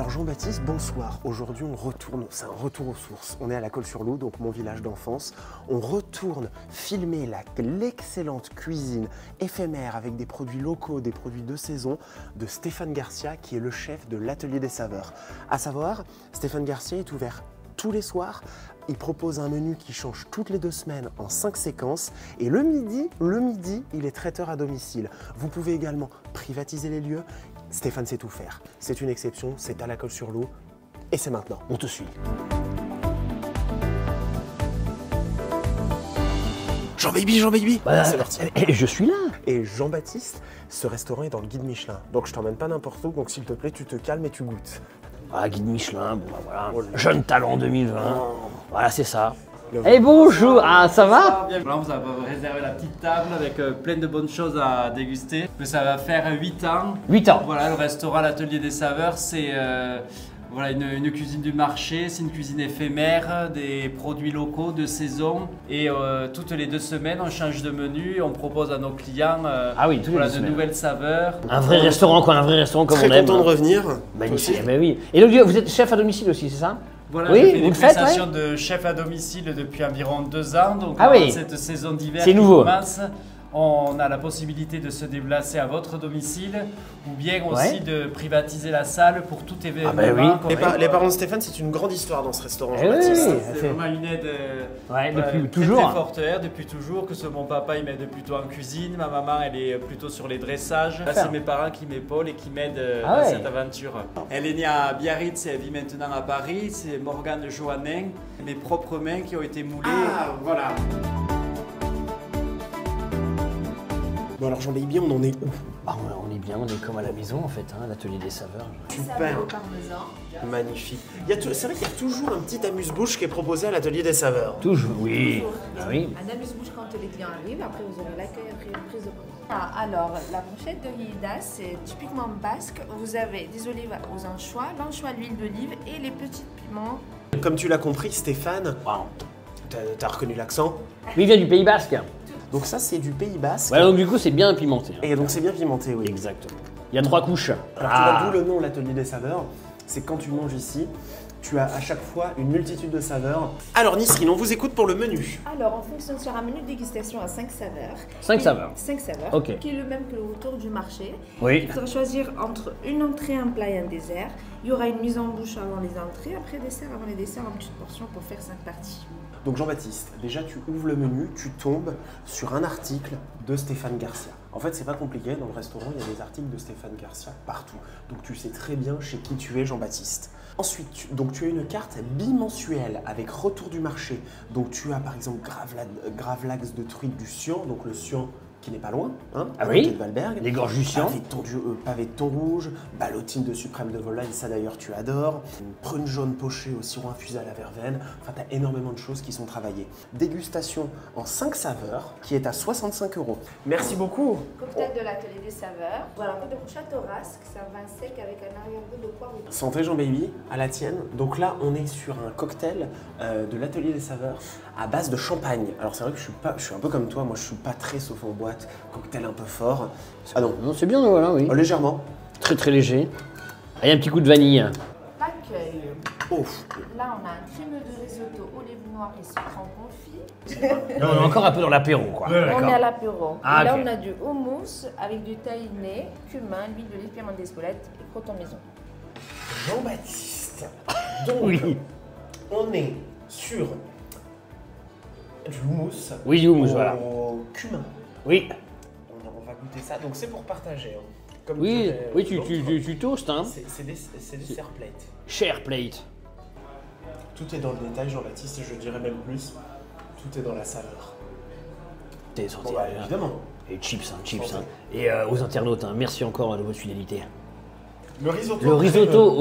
Alors Jean-Baptiste, bonsoir. Aujourd'hui on retourne, c'est un retour aux sources. On est à la Colle-sur-Loup, donc mon village d'enfance. On retourne filmer l'excellente cuisine éphémère avec des produits locaux, des produits de saison de Stéphane Garcia qui est le chef de l'Atelier des Saveurs. À savoir, Stéphane Garcia est ouvert tous les soirs. Il propose un menu qui change toutes les 2 semaines en 5 séquences. Et le midi, il est traiteur à domicile. Vous pouvez également privatiser les lieux. Stéphane sait tout faire. C'est une exception, c'est à la Colle-sur-Loup. Et c'est maintenant, on te suit. Jean-Baby c'est parti. Et je suis là. Et Jean-Baptiste, ce restaurant est dans le guide Michelin. Donc je t'emmène pas n'importe où, donc s'il te plaît, tu te calmes et tu goûtes. Ah, guide Michelin, bon bah voilà. Jeune talent 2020. Voilà, c'est ça. Et bonjour, ah ça va? Là, vous avez réservé la petite table avec plein de bonnes choses à déguster. Mais ça va faire 8 ans. 8 ans. Voilà, le restaurant L'Atelier des Saveurs, c'est voilà, une cuisine du marché, c'est une cuisine éphémère, des produits locaux de saison. Et toutes les 2 semaines, on change de menu et on propose à nos clients voilà, de nouvelles saveurs. Un vrai restaurant quoi, un vrai restaurant comme on aime. Très content de revenir. Magnifique, mais oui. Et donc vous êtes chef à domicile aussi, c'est ça? Voilà, oui, j'ai fait des faites, prestations de chef à domicile depuis environ 2 ans. Donc cette saison d'hiver qui commence, on a la possibilité de se déplacer à votre domicile ou bien aussi de privatiser la salle pour tout événement. Les parents de Stéphane, c'est une grande histoire dans ce restaurant. C'est vraiment une aide depuis toujours. Très forte depuis toujours, que mon papa il m'aide plutôt en cuisine, ma maman elle est plutôt sur les dressages. Là c'est mes parents qui m'épaulent et qui m'aident dans cette aventure. Elle est née à Biarritz et elle vit maintenant à Paris, c'est Morgane Johannin, mes propres mains qui ont été moulées. Ah, voilà. Bon alors Jean-Baby, on en est où? On est bien, on est comme à la maison en fait, hein, l'Atelier des Saveurs. Super. Magnifique. C'est vrai qu'il y a toujours un petit amuse-bouche qui est proposé à l'Atelier des Saveurs. Toujours, oui. Ah, oui. Un amuse-bouche quand les clients arrivent, après vous aurez l'accueil, après une prise de commande. Alors, la brochette de rieda, c'est typiquement basque. Vous avez des olives aux anchois, l'anchois à l'huile d'olive et les petits piments. Comme tu l'as compris, Stéphane, t'as reconnu l'accent? Oui, il vient du Pays Basque. Donc ça, c'est du Pays Basque. Voilà, donc du coup, c'est bien pimenté. Et donc c'est bien pimenté, oui. Exactement. Il y a 3 couches. Alors tu vois, d'où le nom l'Atelier des Saveurs, c'est quand tu manges ici, tu as à chaque fois une multitude de saveurs. Alors Nisrine, on vous écoute pour le menu. Alors on fonctionne sur un menu de dégustation à 5 saveurs. 5 saveurs. 5 saveurs, qui est le même que le retour du marché. Oui. Il faudra choisir entre une entrée, un plat et un dessert. Il y aura une mise en bouche avant les entrées, après dessert, avant les desserts en petites portions pour faire 5 parties. Donc Jean-Baptiste, déjà tu ouvres le menu, tu tombes sur un article de Stéphane Garcia. En fait, c'est pas compliqué, dans le restaurant, il y a des articles de Stéphane Garcia partout. Donc tu sais très bien chez qui tu es, Jean-Baptiste. Ensuite, tu as une carte bimensuelle avec retour du marché. Donc tu as par exemple Gravlax de truite du Sian, donc le Sian qui n'est pas loin, hein, à côté de Valberg. Les gorges du Sian. Pavé de thon rouge, ballotine de suprême de volaille, ça d'ailleurs tu adores. Une prune jaune pochée au sirop infusé à la verveine. Enfin, tu as énormément de choses qui sont travaillées. Dégustation en 5 saveurs qui est à 65 €. Merci beaucoup. Cocktail de l'Atelier des Saveurs. Voilà, un peu de château rasque, c'est un vin sec avec un arrière-goût de poivre et de... Santé Jean-Baby, à la tienne. Donc là, on est sur un cocktail de l'Atelier des Saveurs à base de champagne. Alors c'est vrai que je suis un peu comme toi, moi je suis pas très sauf en boîte, cocktail un peu fort. Ah non. Non, c'est bien, voilà, oui. Légèrement. Très très léger. Ah, il y a un petit coup de vanille. L'accueil. Oh. Là, on a un crémeux de risotto, olive noire et citron confit. Non, on est encore un peu dans l'apéro, quoi. On est à l'apéro. Ah, là, on a du houmous avec du tahini, cumin, l'huile d'olive, piment d'Espelette et croûte maison. Jean-Baptiste. Donc, on est sur du houmous. Oui, du houmous, voilà. Au cumin. Oui. On va goûter ça. Donc c'est pour partager. Hein. Comme Oui, tu toastes, hein. C'est des serre plates. Share plate. Tout est dans le détail, Jean-Baptiste, et je dirais même plus, tout est dans la saveur. T'es sorti. Évidemment. Et chips, hein. Et aux internautes, hein, merci encore de votre fidélité. Le risotto. Le risotto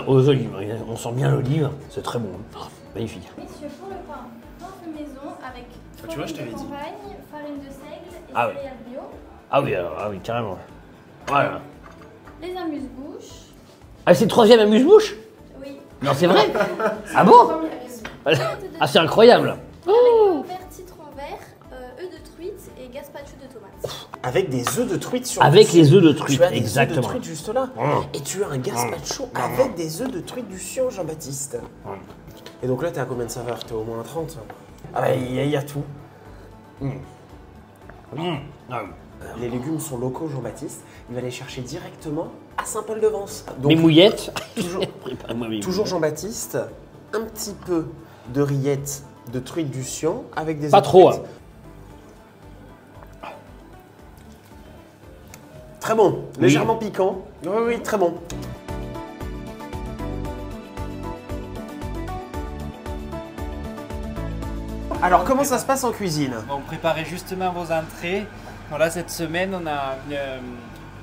aux olives, on sent bien l'olive, c'est très bon. Oh, magnifique. Messieurs, pour le pain maison avec tu vois, je t'avais dit. campagne, farine de seigle et Ah céréales bio. Ah oui, carrément. Voilà. Les amuse-bouches. Ah, c'est le 3e amuse-bouche? Oui. Non, c'est vrai? Ah bon? Ah, c'est incroyable. Avec vert citron vert, œufs de truite et gazpacho de tomates. Avec des œufs de truite sur Avec les œufs de truite, tu as des exactement. œufs de truite juste là. Et tu as un gazpacho avec des œufs de truite du Sion, Jean-Baptiste. Et donc là, t'es à combien de saveurs? T'es au moins à 30. Ah bah, il y a tout. Les légumes sont locaux, Jean-Baptiste. Il va les chercher directement à Saint-Paul-de-Vence. Les mouillettes. Toujours Jean-Baptiste, un petit peu de rillettes de truite du Sion avec des Pas œufs de trop. truite. Très bon, légèrement piquant. Oui, oui, très bon. Alors, comment ça se passe en cuisine? On préparait justement vos entrées. Voilà, cette semaine,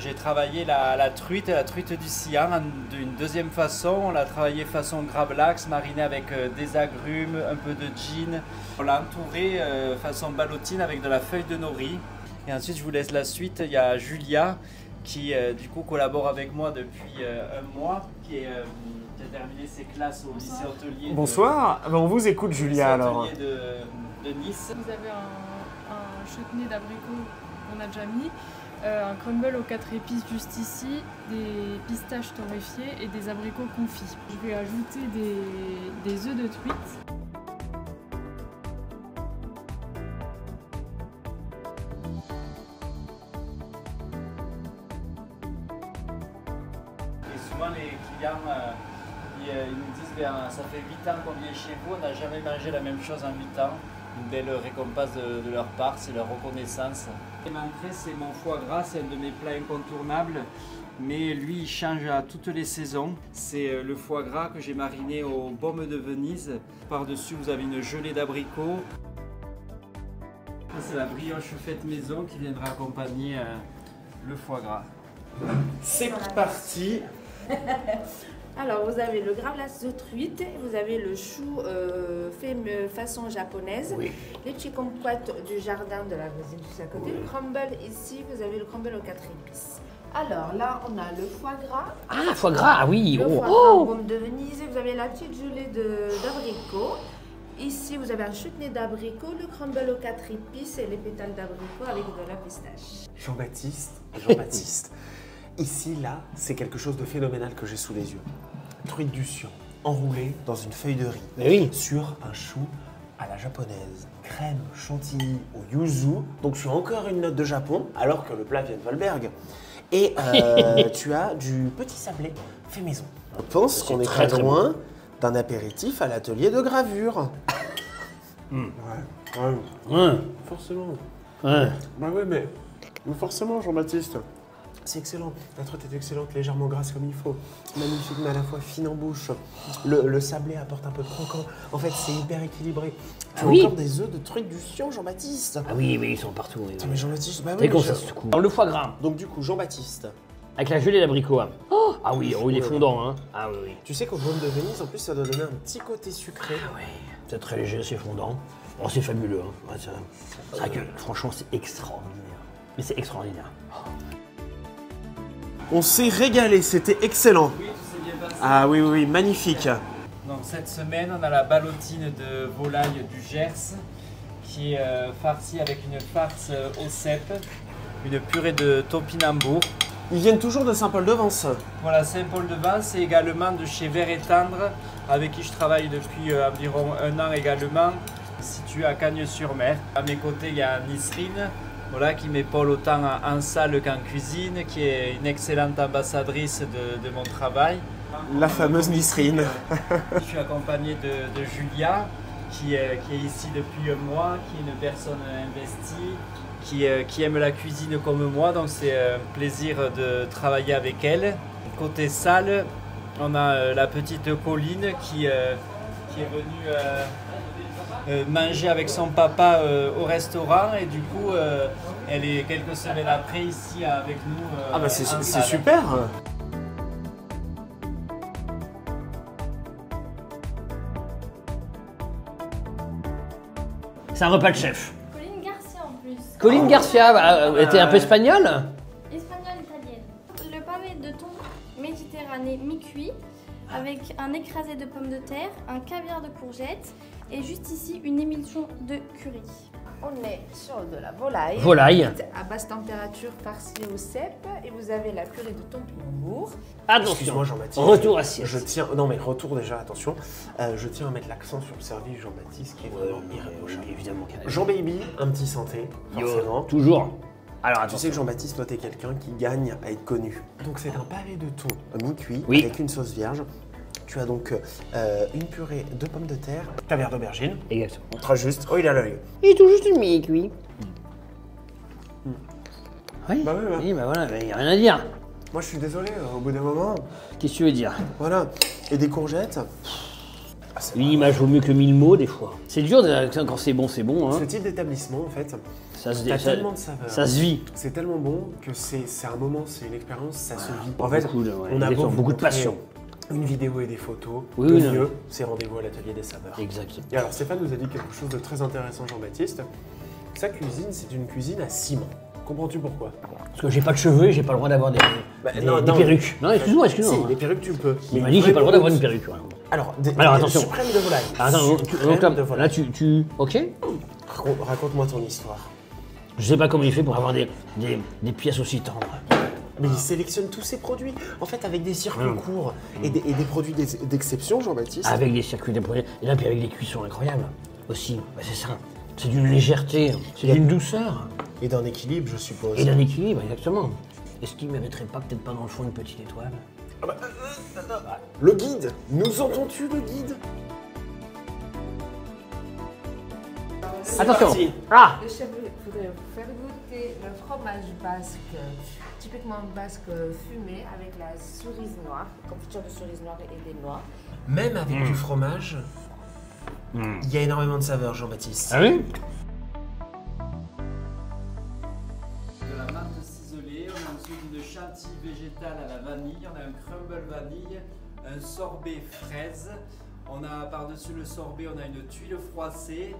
j'ai travaillé la truite du Sian d'une deuxième façon. On l'a travaillée façon gravlax, marinée avec des agrumes, un peu de gin. On l'a entourée façon ballotine avec de la feuille de nori. Et ensuite, je vous laisse la suite. Il y a Julia qui du coup collabore avec moi depuis un mois, qui a terminé ses classes au lycée hôtelier. Bonsoir, on vous écoute Julia alors. De Nice. Vous avez un chutney d'abricot qu'on a déjà mis, un crumble aux 4 épices juste ici, des pistaches torréfiées et des abricots confits. Je vais ajouter des œufs de truite. Et souvent les clients ils nous disent ça fait 8 ans qu'on vient chez vous, on n'a jamais mangé la même chose en 8 ans. Une belle récompense de leur part, c'est leur reconnaissance. L'entrée, c'est mon foie gras, c'est un de mes plats incontournables, mais lui il change à toutes les saisons. C'est le foie gras que j'ai mariné aux baumes de Venise. Par-dessus, vous avez une gelée d'abricots. C'est la brioche faite maison qui viendra accompagner le foie gras. C'est parti. Alors, vous avez le gravlax de truite, vous avez le chou fait façon japonaise, les petits kumquats du jardin de la voisine juste à côté, le crumble ici, vous avez le crumble aux 4 épices. Alors là, on a le foie gras. Ah, foie gras, ah oui. Le foie gras en baume de Venise, vous avez la petite gelée d'abricot. Ici, vous avez un chutney d'abricot, le crumble aux 4 épices et les pétales d'abricot avec de la pistache. Jean-Baptiste. Ici, là, c'est quelque chose de phénoménal que j'ai sous les yeux. Truite du Sion, enroulée dans une feuille de riz, sur un chou à la japonaise. Crème chantilly au yuzu, donc tu as encore une note de Japon, alors que le plat vient de Valberg. Et tu as du petit sablé fait maison. Je pense qu'on est très loin d'un apéritif à l'atelier de gravure. Forcément. Bah oui, mais forcément, Jean-Baptiste. C'est excellent, la truite est excellente, légèrement grasse comme il faut, magnifique mais à la fois fine en bouche. Le sablé apporte un peu de croquant, en fait c'est hyper équilibré. Tu as encore des œufs de truite du Sion, Jean-Baptiste. Ah oui, mais ils sont partout. Oui. Attends, mais Jean-Baptiste, bah oui. Comment ça se coupe. Le foie gras. Donc du coup, Jean-Baptiste. Avec la gelée d'abricot. Ah oui, il est fondant. Hein. Ah oui, oui. Tu sais qu'au baume de Venise, en plus, ça doit donner un petit côté sucré. Ah oui, c'est très léger, c'est fondant. Oh, c'est fabuleux. Hein. Ouais, c'est vrai que franchement, c'est extraordinaire. Mais c'est extraordinaire. On s'est régalé, c'était excellent. Oui, tout s'est bien passé. Ah oui, oui, magnifique. Donc cette semaine, on a la ballotine de volaille du Gers qui est farcie avec une farce au cèpe, une purée de topinambour. Ils viennent toujours de Saint-Paul-de-Vence. Voilà, Saint-Paul-de-Vence et également de chez Vert et Tendre, avec qui je travaille depuis environ 1 an également, situé à Cagnes-sur-Mer. À mes côtés, il y a Nisrine. Voilà, qui m'épaule autant en salle qu'en cuisine, qui est une excellente ambassadrice de mon travail. La fameuse Nisrine. Je suis accompagné de Julia, qui est ici depuis un mois, qui est une personne investie, qui aime la cuisine comme moi, donc c'est un plaisir de travailler avec elle. Côté salle, on a la petite Colline qui est venue manger avec son papa au restaurant et du coup elle est quelques semaines après ici avec nous. Ah bah c'est super. C'est un repas de chef. Colline Garcia en plus. Colline Garcia, était un peu espagnole. Espagnole italienne. Le pavé de thon méditerranéen mi-cuit avec un écrasé de pommes de terre, un caviar de courgettes et juste ici une émulsion de curry. On est sur de la volaille. Volaille. À basse température farcie au cèpe. Et vous avez la purée de topinambour. Attention, Excuse-moi Jean-Baptiste. retour assiette. Je tiens, non mais retour déjà, attention. Je tiens à mettre l'accent sur le service Jean-Baptiste qui est vraiment irréprochable. Évidemment. Jean-Baby, un petit santé, forcément. Toujours. Alors Tu attention. sais que Jean-Baptiste, toi, t'es quelqu'un qui gagne à être connu. Donc c'est un pavé de thon mi-cuit Oui. avec une sauce vierge. Tu as donc une purée de pommes de terre, un verre d'aubergine. Exactement. Très juste. Oh, il a l'œil. Il est tout juste mi-cuit. Oui. Bah oui, ouais. Oui, bah voilà, il n'y a rien à dire. Moi, je suis désolé, au bout d'un moment. Qu'est-ce que tu veux dire? Voilà. Et des courgettes. Ah, c'est Une image vaut mieux que 1000 mots, des fois. C'est dur, quand c'est bon, hein. Ce type d'établissement, en fait, Ça se, t'as ça, tellement de saveurs. ça se vit. C'est tellement bon que c'est un moment, c'est une expérience, ça se vit. En Beaucoup fait, de- ouais, on a exactement, beau beaucoup de montrer passion. Une vidéo et des photos. Oui, le oui, non. mieux, c'est rendez-vous à l'atelier des saveurs. Exactement. Et alors Stéphane nous a dit quelque chose de très intéressant, Jean-Baptiste. Sa cuisine, c'est une cuisine à ciment. Comprends-tu pourquoi? Parce que j'ai pas de cheveux et j'ai pas le droit d'avoir des perruques. Non, excuse-moi. Si, les perruques, tu le peux. Il m'a dit que j'ai pas le droit d'avoir une perruque. Ouais. Alors, attention. Suprême de volaille. Attends, Suprême donc de là, volaille. tu... Ok. Raconte-moi ton histoire. Je sais pas comment il fait pour avoir des pièces aussi tendres. Mais il sélectionne tous ses produits, en fait, avec des circuits courts et des produits d'exception, Jean-Baptiste. Avec des circuits d'approvisionnement. Et là, puis avec des cuissons incroyables aussi. Bah, c'est ça. C'est d'une légèreté, c'est d'une douceur. Et d'un équilibre, je suppose. Et d'un équilibre, exactement. Est-ce qu'il mériterait pas, peut-être pas dans le fond, une petite étoile? Le guide, nous entends-tu le guide? Attention. parti. Ah. Le chef voudrait vous faire goûter le fromage basque, typiquement basque fumé avec la cerise noire, confiture de cerise noire et des noix. Même avec du fromage, il y a énormément de saveurs, Jean-Baptiste. Ah oui? De la menthe ciselée, on a ensuite une chantilly végétale à la vanille, on a un crumble vanille, un sorbet fraise, on a par-dessus le sorbet, on a une tuile froissée.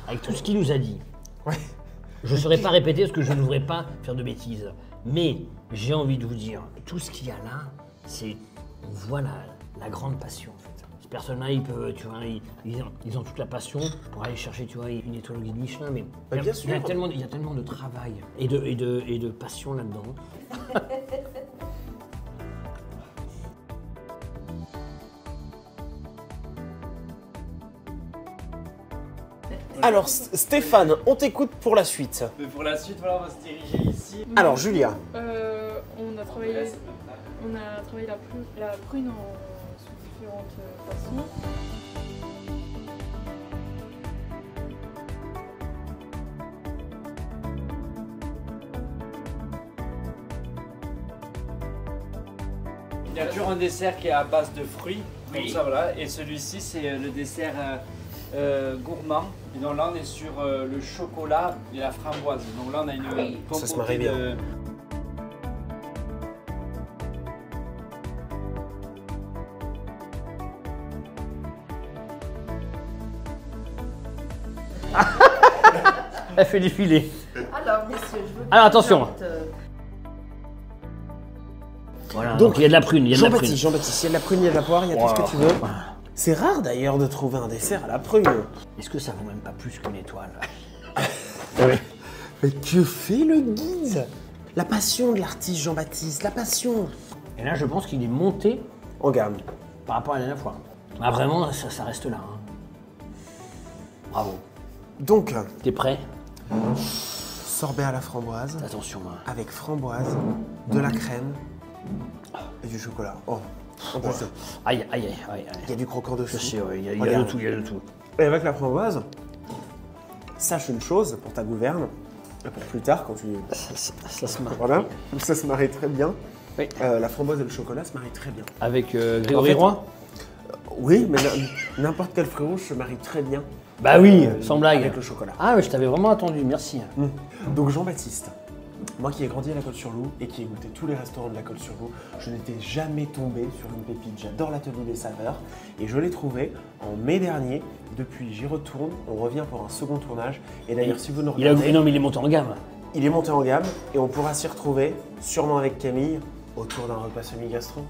Avec tout ce qu'il nous a dit. Ouais. Je ne saurais pas répéter parce que je ne voudrais pas faire de bêtises. Mais j'ai envie de vous dire, tout ce qu'il y a là, c'est, on voit la grande passion en fait. Ces personnes-là, ils peuvent, tu vois, ils ont toute la passion pour aller chercher, tu vois, une étoile au guide Michelin. Mais Bah, bien sûr. il y a tellement de travail et de passion là-dedans. Alors Stéphane, on t'écoute pour la suite. Mais pour la suite, voilà, on va se diriger ici. Alors Julia, On a travaillé la prune sous différentes façons. Il y a toujours un dessert qui est à base de fruits, comme ça voilà, et celui-ci c'est le dessert gourmand. Et donc là on est sur le chocolat et la framboise. Donc là on a une Ça se marie bien. Elle fait défiler. Alors, messieurs, je veux Alors, attention. présente, Voilà, Donc, donc il y a de la prune, il y a de la prune. Jean-Baptiste, il y a de la prune, il y a de la poire, il y a tout ce que tu veux. C'est rare d'ailleurs de trouver un dessert à la prune. Est-ce que ça vaut même pas plus qu'une étoile? Mais que fait le guide? La passion de l'artiste Jean-Baptiste, la passion. Et là, je pense qu'il est monté En gamme. par rapport à la dernière fois. Ah, vraiment, ça reste là. Hein. Bravo. Donc, T'es prêt? sorbet à la framboise, Attention, hein. avec framboise, de la crème et du chocolat. Oh, en plus, Aïe, aïe, aïe, aïe. il y a du croquant Je dessus. sais, ouais, il y a de Regarde. tout, il y a de tout. Et avec la framboise, sache une chose pour ta gouverne, et pour plus tard quand tu... Ça se marre. Voilà, ça se marie très bien. Oui. La framboise et le chocolat se marient très bien. Avec Grégory En fait, Roy? Oui, mais n'importe quel fruit rouge se marie très bien Bah oui, sans blague. avec le chocolat. Ah, mais je t'avais vraiment attendu, merci. Donc Jean-Baptiste, moi qui ai grandi à la Côte-sur-Loup et qui ai goûté tous les restaurants de la Côte-sur-Loup, je n'étais jamais tombé sur une pépite. J'adore l'atelier des saveurs et je l'ai trouvé en mai dernier. Depuis, j'y retourne. On revient pour un second tournage. Et d'ailleurs, si vous nous regardez, Non, mais il est monté en gamme. il est monté en gamme et on pourra s'y retrouver, sûrement avec Camille, autour d'un repas semi-gastro.